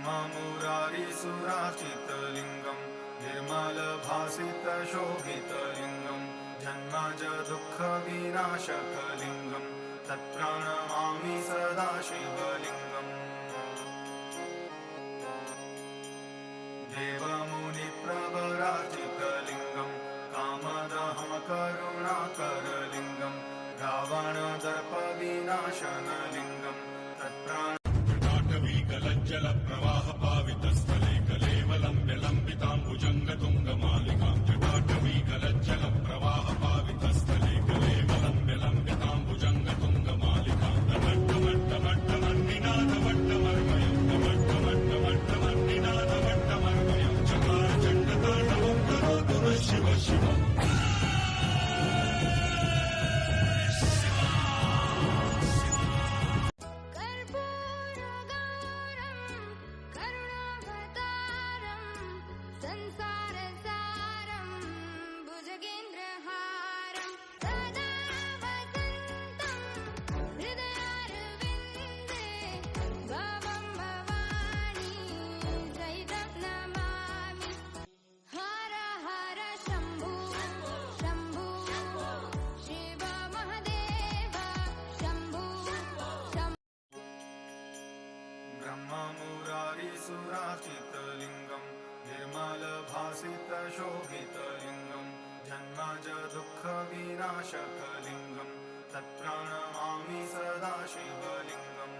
ब्रह्ममुरारिसुराचितलिङ्गं निर्मलभासितशोभितलिङ्गं जन्मज दुःखविनाशकलिङ्गं तत्प्रणमामि सदा शिवलिङ्गम्। देवमुनिप्रवराजितलिङ्गं कामदहं करुणाकरलिङ्गं रावणदर्पविनाशनलिङ्गं तत्प्राण जटाटवीकलज्जलप्रवाहपावितस्थले कलेवलम्ब्य लम्बिताम्बुजङ्गतुङ्गमालिकां जटाटवीकलज्जलप्रवाहपावितस्थले कलेवलम्ब्य लम्बिताम्बुजङ्गतुङ्गमालिकां टमट्टमट्टमट्टमन्निनादवट्टमर्मयं टमट्टमट्टमट्टमन्निनादवट्टमर्मयं चकारचण्डताण्डवं करोतु नः शिव शिव। ब्रह्ममुरारिसुराचितलिङ्गं निर्मलभासितशोभितलिङ्गं जन्मज दुःखविनाशकलिङ्गं तत्प्रणमामि सदा शिवलिङ्गम्।